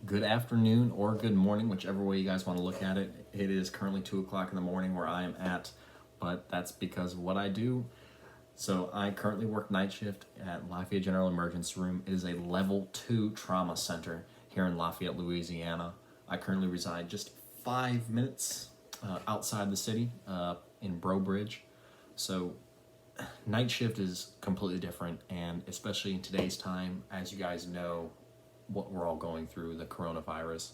Good afternoon or good morning, whichever way you guys want to look at it. It is currently 2 o'clock in the morning where I am at, but that's because of what I do. So I currently work night shift at Lafayette General Emergency Room. It is a level 2 trauma center here in Lafayette, Louisiana. I currently reside just 5 minutes outside the city in Breaux Bridge. So night shift is completely different, and especially in today's time, as you guys know, what we're all going through, the coronavirus.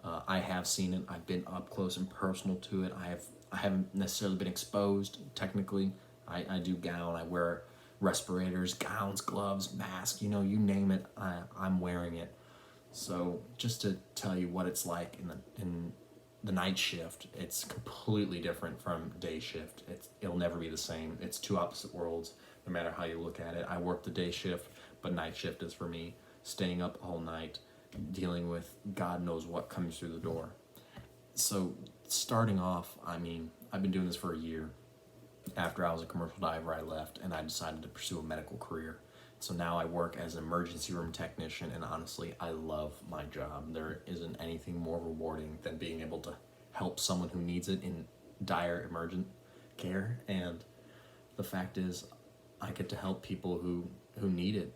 I have seen it. I've been up close and personal to it. I haven't necessarily been exposed technically. I do gown. I wear respirators, gowns, gloves, masks. You name it. I'm wearing it. So just to tell you what it's like in the night shift, it's completely different from day shift. It'll never be the same. It's two opposite worlds, no matter how you look at it. I work the day shift, but night shift is for me. Staying up all night, dealing with God knows what comes through the door. So starting off, I've been doing this for a year. After I was a commercial diver, I left and I decided to pursue a medical career. So now I work as an emergency room technician, and honestly, I love my job. There isn't anything more rewarding than being able to help someone who needs it in dire emergent care. And the fact is, I get to help people who need it.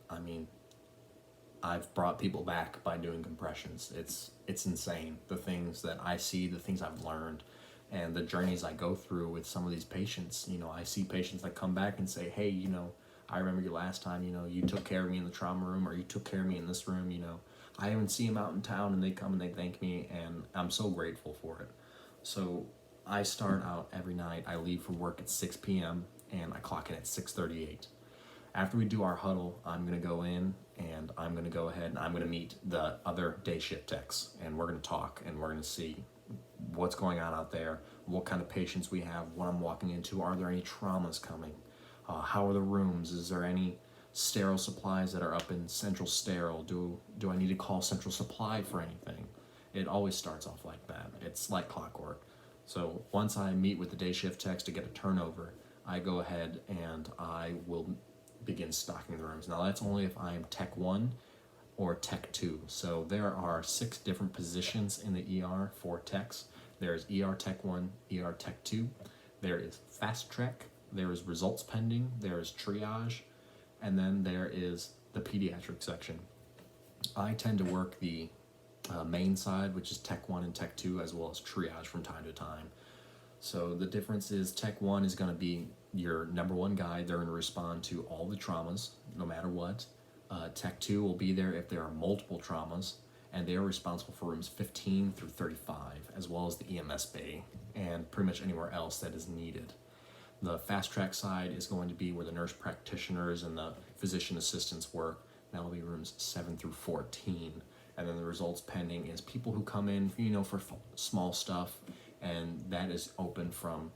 I've brought people back by doing compressions. It's insane, the things that I see, the things I've learned, and the journeys I go through with some of these patients. I see patients that come back and say, hey, I remember you last time, you took care of me in the trauma room, or you took care of me in this room. I even see them out in town and they come and they thank me, and I'm so grateful for it. So I start out every night. I leave for work at 6 p.m. and I clock in at 6:38. After we do our huddle, I'm going to go in and I'm going to go ahead and I'm going to meet the other day shift techs, and we're going to talk and we're going to see what's going on out there, what kind of patients we have, what I'm walking into, are there any traumas coming, how are the rooms, is there any sterile supplies that are up in central sterile, do I need to call central supply for anything? It always starts off like that. It's like clockwork. So once I meet with the day shift techs to get a turnover, I go ahead and I will begin stocking the rooms. Now that's only if I am Tech 1 or Tech 2. So there are 6 different positions in the ER for techs. There's ER Tech 1, ER Tech 2. There is Fast Track. There is Results Pending. There is Triage. And then there is the Pediatric section. I tend to work the main side, which is Tech 1 and Tech 2, as well as Triage from time to time. So the difference is Tech 1 is going to be your number one guy. They're going to respond to all the traumas, no matter what. Tech 2 will be there if there are multiple traumas, and they are responsible for rooms 15 through 35, as well as the EMS bay, and pretty much anywhere else that is needed. The fast track side is going to be where the nurse practitioners and the physician assistants work. That'll be rooms 7 through 14. And then the results pending is people who come in, for small stuff, and that is open from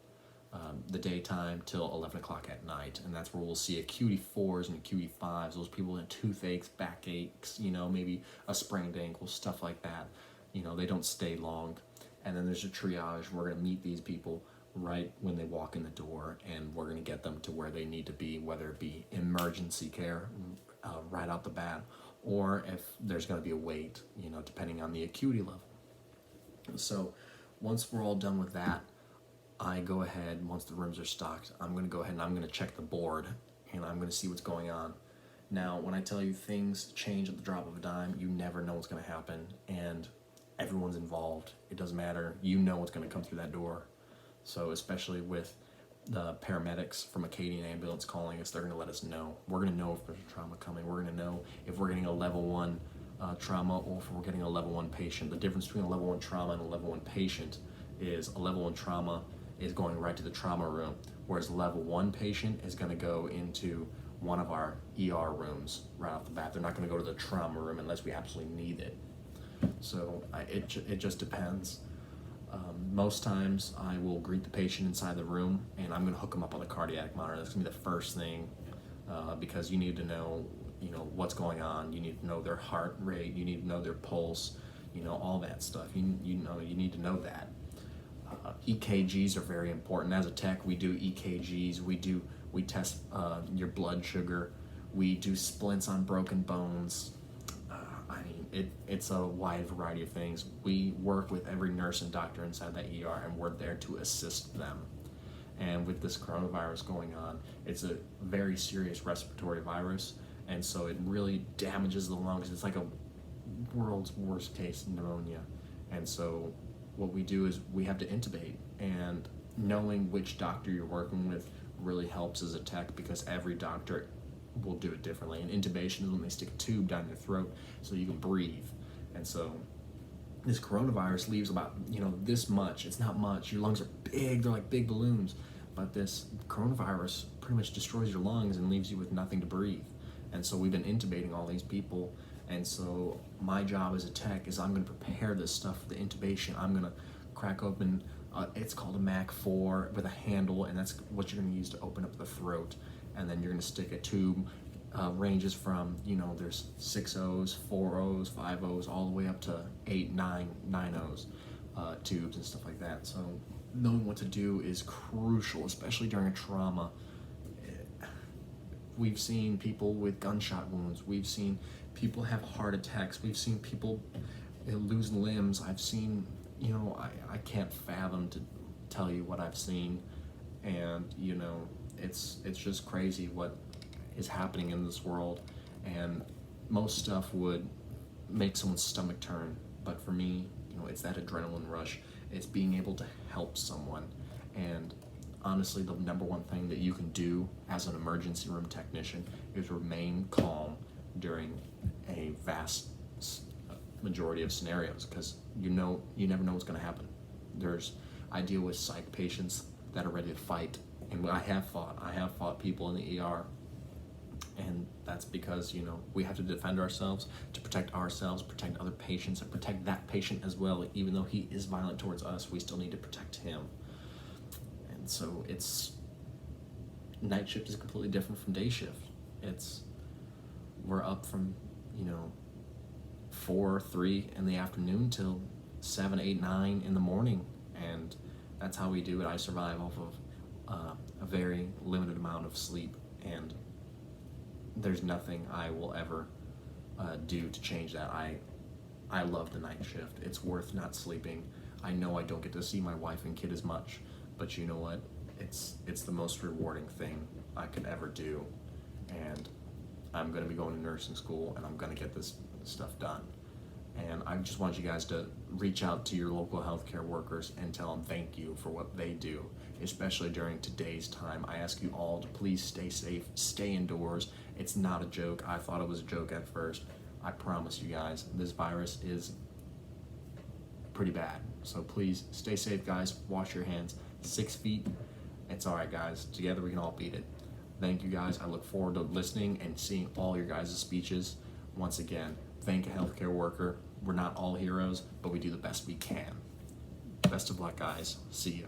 the daytime till 11 o'clock at night, and that's where we'll see acuity 4s and acuity 5s, those people with toothaches, backaches, maybe a sprained ankle, stuff like that. They don't stay long. And then there's a triage. We're going to meet these people right when they walk in the door, and we're going to get them to where they need to be, whether it be emergency care right out the bat, or if there's going to be a wait, depending on the acuity level. So once we're all done with that, I go ahead, once the rooms are stocked, I'm going to go ahead and I'm going to check the board, and I'm going to see what's going on. Now, when I tell you things change at the drop of a dime, you never know what's going to happen, and everyone's involved. It doesn't matter. You know what's going to come through that door. So especially with the paramedics from Acadian Ambulance calling us, they're going to let us know. We're going to know if there's a trauma coming. We're going to know if we're getting a level 1 trauma, or if we're getting a level 1 patient. The difference between a level 1 trauma and a level 1 patient is a level 1 trauma is going right to the trauma room, whereas level 1 patient is going to go into one of our ER rooms right off the bat. They're not going to go to the trauma room unless we absolutely need it. So it just depends. Most times I will greet the patient inside the room, and I'm going to hook them up on the cardiac monitor. That's going to be the first thing, because you need to know, what's going on. You need to know their heart rate. You need to know their pulse. All that stuff. You need to know that. EKGs are very important. As a tech, we do EKGs. We test your blood sugar. We do splints on broken bones. it's a wide variety of things. We work with every nurse and doctor inside that ER, and we're there to assist them. And with this coronavirus going on, it's a very serious respiratory virus, and so it really damages the lungs. It's like a world's worst case pneumonia. And so what we do is we have to intubate, and knowing which doctor you're working with really helps as a tech, because every doctor will do it differently. And intubation is when they stick a tube down your throat so you can breathe. And so this coronavirus leaves about, this much. It's not much. Your lungs are big. They're like big balloons. But this coronavirus pretty much destroys your lungs and leaves you with nothing to breathe. And so we've been intubating all these people. And so my job as a tech is I'm going to prepare this stuff for the intubation. I'm going to crack open, it's called a MAC 4 with a handle, and that's what you're going to use to open up the throat. And then you're going to stick a tube, ranges from, there's 6 O's, 4 O's, 5 O's, all the way up to 8, 9 O's tubes and stuff like that. So knowing what to do is crucial, especially during a trauma. We've seen people with gunshot wounds. We've seen people have heart attacks. We've seen people lose limbs. I've seen, I can't fathom to tell you what I've seen. And, it's just crazy what is happening in this world. And most stuff would make someone's stomach turn. But for me, it's that adrenaline rush. It's being able to help someone. And honestly, the number one thing that you can do as an emergency room technician is remain calm during a vast majority of scenarios, because you never know what's going to happen. I deal with psych patients that are ready to fight, and I have fought people in the ER, and that's because we have to defend ourselves, to protect ourselves, protect other patients, and protect that patient as well. Even though he is violent towards us, we still need to protect him. And so night shift is completely different from day shift. We're up from 4, 3 in the afternoon till 7, 8, 9 in the morning, and that's how we do it. I survive off of a very limited amount of sleep, and there's nothing I will ever do to change that. I love the night shift. It's worth not sleeping. I know I don't get to see my wife and kid as much, but you know what? It's the most rewarding thing I could ever do, and I'm going to be going to nursing school, and I'm going to get this stuff done. And I just want you guys to reach out to your local healthcare workers and tell them thank you for what they do, especially during today's time. I ask you all to please stay safe, stay indoors. It's not a joke. I thought it was a joke at first. I promise you guys, this virus is pretty bad. So please stay safe, guys. Wash your hands. 6 feet. It's all right, guys. Together we can all beat it. Thank you, guys. I look forward to listening and seeing all your guys' speeches. Once again, thank a healthcare worker. We're not all heroes, but we do the best we can. Best of luck, guys. See you.